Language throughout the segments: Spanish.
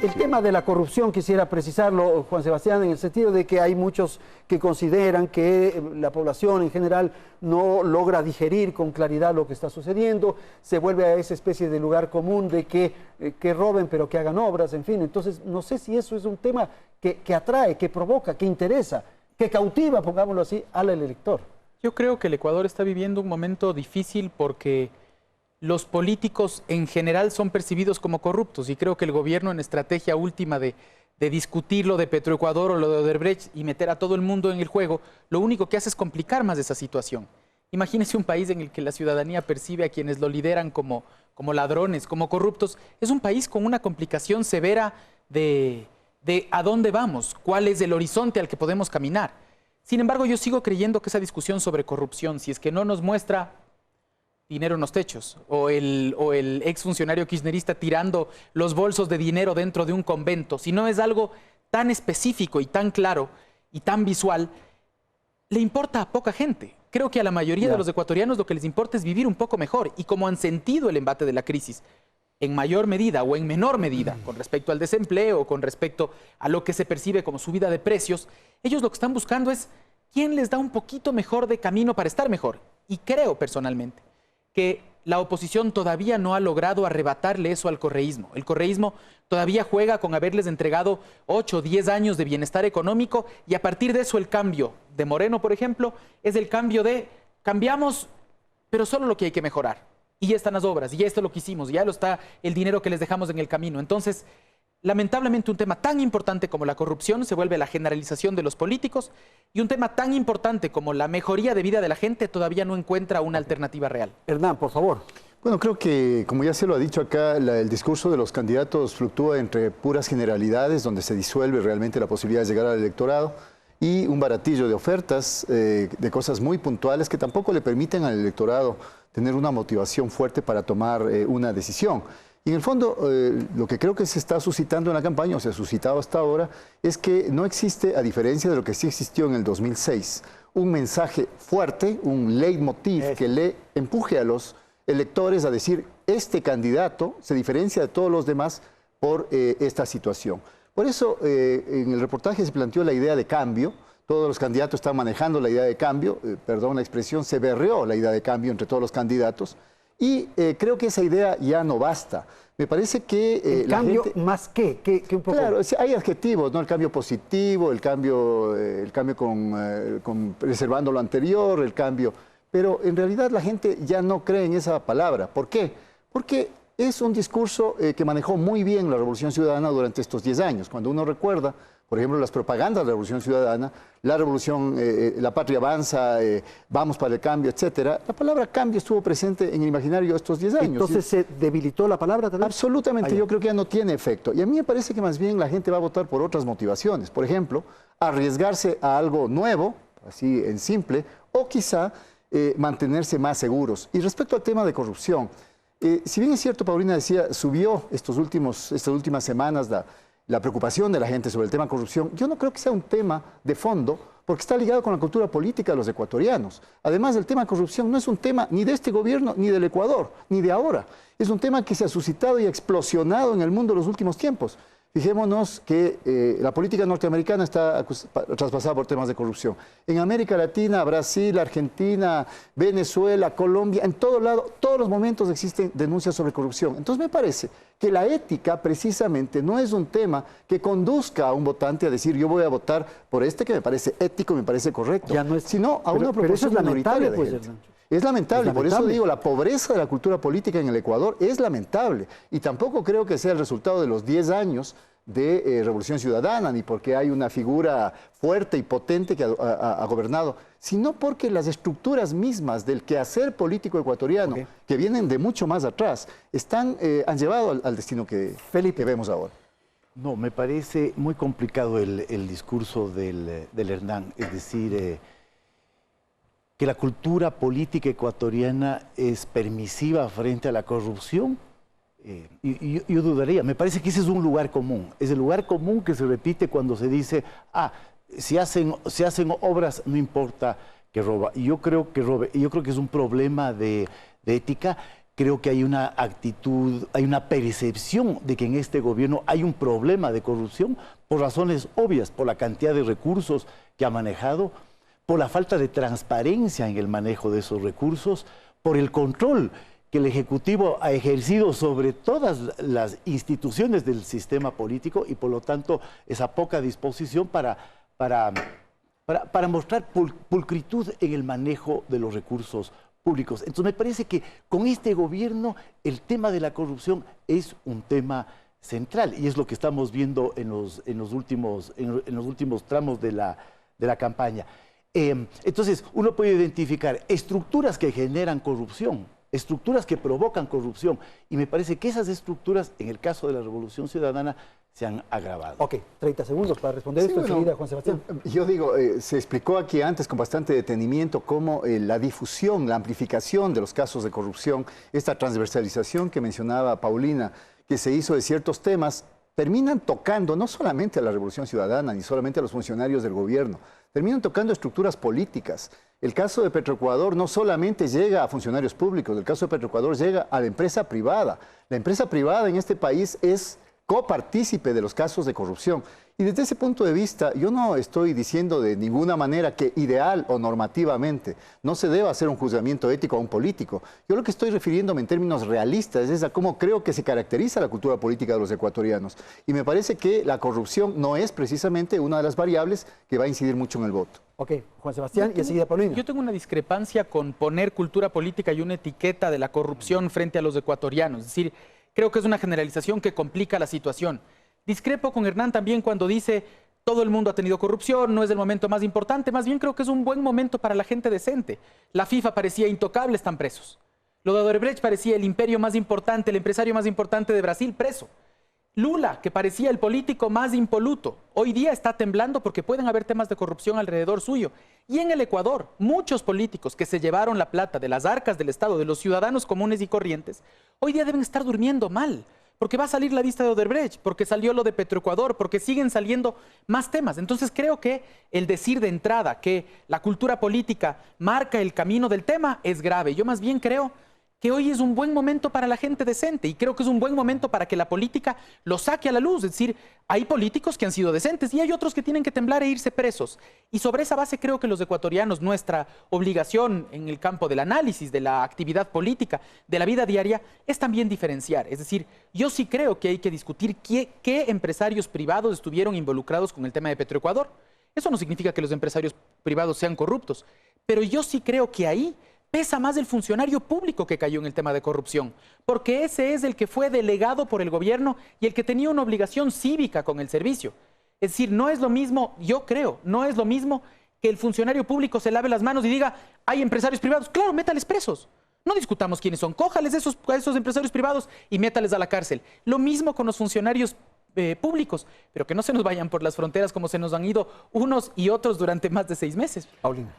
El tema de la corrupción, quisiera precisarlo, Juan Sebastián, en el sentido de que hay muchos que consideran que la población en general no logra digerir con claridad lo que está sucediendo, se vuelve a esa especie de lugar común de que roben pero que hagan obras, en fin. Entonces, no sé si eso es un tema que atrae, que provoca, que interesa, que cautiva, pongámoslo así, al elector. Yo creo que el Ecuador está viviendo un momento difícil porque los políticos en general son percibidos como corruptos y creo que el gobierno en estrategia última de discutir lo de Petroecuador o lo de Odebrecht y meter a todo el mundo en el juego, lo único que hace es complicar más esa situación. Imagínese un país en el que la ciudadanía percibe a quienes lo lideran como ladrones, como corruptos. Es un país con una complicación severa de a dónde vamos, cuál es el horizonte al que podemos caminar. Sin embargo, yo sigo creyendo que esa discusión sobre corrupción, si es que no nos muestra dinero en los techos, o el exfuncionario kirchnerista tirando los bolsos de dinero dentro de un convento, si no es algo tan específico y tan claro y tan visual, le importa a poca gente. Creo que a la mayoría de los ecuatorianos lo que les importa es vivir un poco mejor, y como han sentido el embate de la crisis, en mayor medida o en menor medida, con respecto al desempleo, con respecto a lo que se percibe como subida de precios, ellos lo que están buscando es quién les da un poquito mejor de camino para estar mejor. Y creo personalmente que la oposición todavía no ha logrado arrebatarle eso al correísmo. El correísmo todavía juega con haberles entregado 8 o 10 años de bienestar económico y a partir de eso el cambio de Moreno, por ejemplo, es el cambio de cambiamos, pero solo lo que hay que mejorar. Y ya están las obras, y ya esto es lo que hicimos, y ya lo está el dinero que les dejamos en el camino. Entonces, lamentablemente un tema tan importante como la corrupción se vuelve la generalización de los políticos y un tema tan importante como la mejoría de vida de la gente todavía no encuentra una alternativa real. Hernán, por favor. Bueno, creo que, como ya se lo ha dicho acá, el discurso de los candidatos fluctúa entre puras generalidades, donde se disuelve realmente la posibilidad de llegar al electorado, y un baratillo de ofertas, de cosas muy puntuales que tampoco le permiten al electorado tener una motivación fuerte para tomar una decisión. Y en el fondo, lo que creo que se está suscitando en la campaña, o se ha suscitado hasta ahora, es que no existe, a diferencia de lo que sí existió en el 2006, un mensaje fuerte, un leitmotiv que le empuje a los electores a decir, este candidato se diferencia de todos los demás por esta situación. Por eso, en el reportaje se planteó la idea de cambio. Todos los candidatos están manejando la idea de cambio, perdón la expresión, se berreó la idea de cambio entre todos los candidatos. Y creo que esa idea ya no basta. Me parece que ¿El cambio gente... más qué? ¿Qué un poco? Claro, hay adjetivos, ¿no? El cambio positivo, el cambio con preservando lo anterior, el cambio... Pero en realidad la gente ya no cree en esa palabra. ¿Por qué? Porque es un discurso que manejó muy bien la Revolución Ciudadana durante estos 10 años. Cuando uno recuerda, por ejemplo, las propagandas de la Revolución Ciudadana, la revolución, la patria avanza, vamos para el cambio, etcétera. La palabra cambio estuvo presente en el imaginario estos 10 años. Entonces, ¿se debilitó la palabra también? Absolutamente, yo creo que ya no tiene efecto. Y a mí me parece que más bien la gente va a votar por otras motivaciones. Por ejemplo, arriesgarse a algo nuevo, así en simple, o quizá mantenerse más seguros. Y respecto al tema de corrupción, si bien es cierto, Paulina decía, subió estas últimas semanas la preocupación de la gente sobre el tema corrupción, yo no creo que sea un tema de fondo, porque está ligado con la cultura política de los ecuatorianos. Además, el tema de corrupción no es un tema ni de este gobierno, ni del Ecuador, ni de ahora. Es un tema que se ha suscitado y ha explosionado en el mundo en los últimos tiempos. Fijémonos que la política norteamericana está traspasada por temas de corrupción. En América Latina, Brasil, Argentina, Venezuela, Colombia, en todo lado, todos los momentos existen denuncias sobre corrupción. Entonces me parece que la ética precisamente no es un tema que conduzca a un votante a decir yo voy a votar por este que me parece ético, me parece correcto, ya no es, sino a una proporción minoritaria de gente. Es lamentable, por eso digo, la pobreza de la cultura política en el Ecuador es lamentable. Y tampoco creo que sea el resultado de los 10 años de Revolución Ciudadana, ni porque hay una figura fuerte y potente que ha gobernado, sino porque las estructuras mismas del quehacer político ecuatoriano, que vienen de mucho más atrás, han llevado al destino que vemos ahora. No, me parece muy complicado el discurso del Hernán, es decir... que la cultura política ecuatoriana es permisiva frente a la corrupción, yo dudaría. Me parece que ese es un lugar común. Es el lugar común que se repite cuando se dice, si hacen obras, no importa que roba. Y yo creo que robe. Y yo creo que es un problema de ética creo que hay una actitud, hay una percepción de que en este gobierno hay un problema de corrupción por razones obvias, por la cantidad de recursos que ha manejado, por la falta de transparencia en el manejo de esos recursos, por el control que el Ejecutivo ha ejercido sobre todas las instituciones del sistema político y por lo tanto esa poca disposición para mostrar pulcritud en el manejo de los recursos públicos. Entonces me parece que con este gobierno el tema de la corrupción es un tema central y es lo que estamos viendo en los últimos tramos de la campaña. Entonces uno puede identificar estructuras que generan corrupción, estructuras que provocan corrupción y me parece que esas estructuras en el caso de la Revolución Ciudadana se han agravado. Ok, 30 segundos para responder esto. Bueno, enseguida, Juan Sebastián. Yo digo, se explicó aquí antes con bastante detenimiento cómo la difusión, la amplificación de los casos de corrupción, esta transversalización que mencionaba Paulina, que se hizo de ciertos temas, terminan tocando no solamente a la Revolución Ciudadana, ni solamente a los funcionarios del gobierno, terminan tocando estructuras políticas. El caso de Petroecuador no solamente llega a funcionarios públicos, el caso de Petroecuador llega a la empresa privada. La empresa privada en este país es copartícipe de los casos de corrupción. Y desde ese punto de vista, yo no estoy diciendo de ninguna manera que ideal o normativamente no se deba hacer un juzgamiento ético a un político. Yo lo que estoy refiriéndome en términos realistas es a cómo creo que se caracteriza la cultura política de los ecuatorianos. Y me parece que la corrupción no es precisamente una de las variables que va a incidir mucho en el voto. Ok, Juan Sebastián y enseguida Paulina. Yo tengo una discrepancia con poner cultura política y una etiqueta de la corrupción frente a los ecuatorianos. Es decir, creo que es una generalización que complica la situación. Discrepo con Hernán también cuando dice todo el mundo ha tenido corrupción, no es el momento más importante, más bien creo que es un buen momento para la gente decente. La FIFA parecía intocable, están presos. Lo de Odebrecht parecía el imperio más importante, el empresario más importante de Brasil, preso. Lula, que parecía el político más impoluto, hoy día está temblando porque pueden haber temas de corrupción alrededor suyo. Y en el Ecuador, muchos políticos que se llevaron la plata de las arcas del Estado, de los ciudadanos comunes y corrientes, hoy día deben estar durmiendo mal, porque va a salir la vista de Odebrecht, porque salió lo de Petroecuador, porque siguen saliendo más temas. Entonces creo que el decir de entrada que la cultura política marca el camino del tema es grave. Yo más bien creo que hoy es un buen momento para la gente decente y creo que es un buen momento para que la política lo saque a la luz. Es decir, hay políticos que han sido decentes y hay otros que tienen que temblar e irse presos. Y sobre esa base creo que los ecuatorianos, nuestra obligación en el campo del análisis, de la actividad política, de la vida diaria, es también diferenciar. Es decir, yo sí creo que hay que discutir qué empresarios privados estuvieron involucrados con el tema de Petroecuador. Eso no significa que los empresarios privados sean corruptos, pero yo sí creo que ahí pesa más el funcionario público que cayó en el tema de corrupción, porque ese es el que fue delegado por el gobierno y el que tenía una obligación cívica con el servicio. Es decir, no es lo mismo, yo creo, no es lo mismo que el funcionario público se lave las manos y diga, hay empresarios privados, claro, métales presos. No discutamos quiénes son, cójales a esos empresarios privados y métales a la cárcel. Lo mismo con los funcionarios públicos, pero que no se nos vayan por las fronteras como se nos han ido unos y otros durante más de 6 meses. Paulina.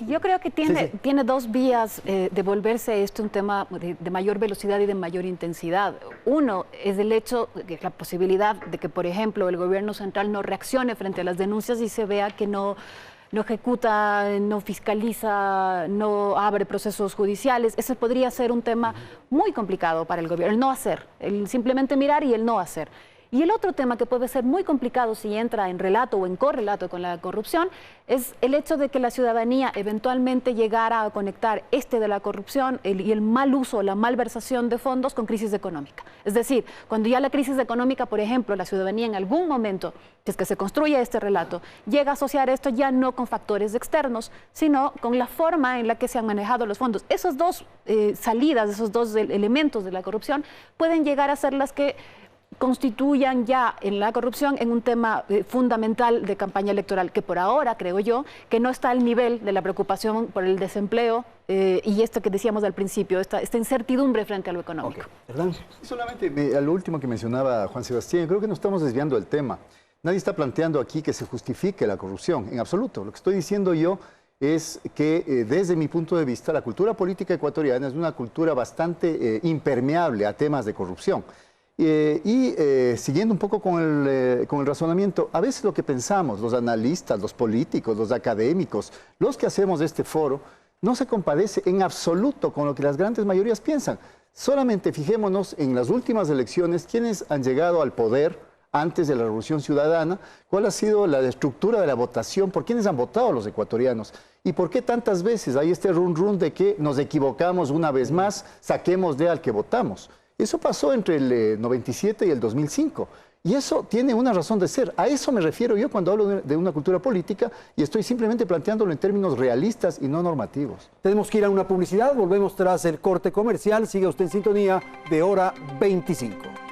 Yo creo que tiene dos vías de volverse esto un tema de mayor velocidad y de mayor intensidad. Uno es el hecho, de la posibilidad de que, por ejemplo, el gobierno central no reaccione frente a las denuncias y se vea que no ejecuta, no fiscaliza, no abre procesos judiciales. Ese podría ser un tema muy complicado para el gobierno, el no hacer, el simplemente mirar y el no hacer. Y el otro tema que puede ser muy complicado si entra en relato o en correlato con la corrupción es el hecho de que la ciudadanía eventualmente llegara a conectar de la corrupción y el mal uso, la malversación de fondos con crisis económica. Es decir, cuando ya la crisis económica, por ejemplo, la ciudadanía en algún momento, si es que se construye este relato, llega a asociar esto ya no con factores externos, sino con la forma en la que se han manejado los fondos. Esas dos salidas, esos dos elementos de la corrupción pueden llegar a ser las que constituyan ya en la corrupción en un tema fundamental de campaña electoral, que por ahora creo yo que no está al nivel de la preocupación por el desempleo y esto que decíamos al principio, esta incertidumbre frente a lo económico. ¿Verdad? Solamente a lo último que mencionaba Juan Sebastián, creo que nos estamos desviando del tema. Nadie está planteando aquí que se justifique la corrupción, en absoluto. Lo que estoy diciendo yo es que desde mi punto de vista la cultura política ecuatoriana es una cultura bastante impermeable a temas de corrupción. Siguiendo un poco con el razonamiento, a veces lo que pensamos, los analistas, los políticos, los académicos, los que hacemos este foro, no se compadece en absoluto con lo que las grandes mayorías piensan. Solamente fijémonos en las últimas elecciones, quiénes han llegado al poder antes de la Revolución Ciudadana, cuál ha sido la estructura de la votación, por quiénes han votado los ecuatorianos y por qué tantas veces hay este run de que nos equivocamos una vez más, saquemos de al que votamos. Eso pasó entre el 97 y el 2005. Y eso tiene una razón de ser. A eso me refiero yo cuando hablo de una cultura política y estoy simplemente planteándolo en términos realistas y no normativos. Tenemos que ir a una publicidad, volvemos tras el corte comercial. Siga usted en sintonía de Hora 25.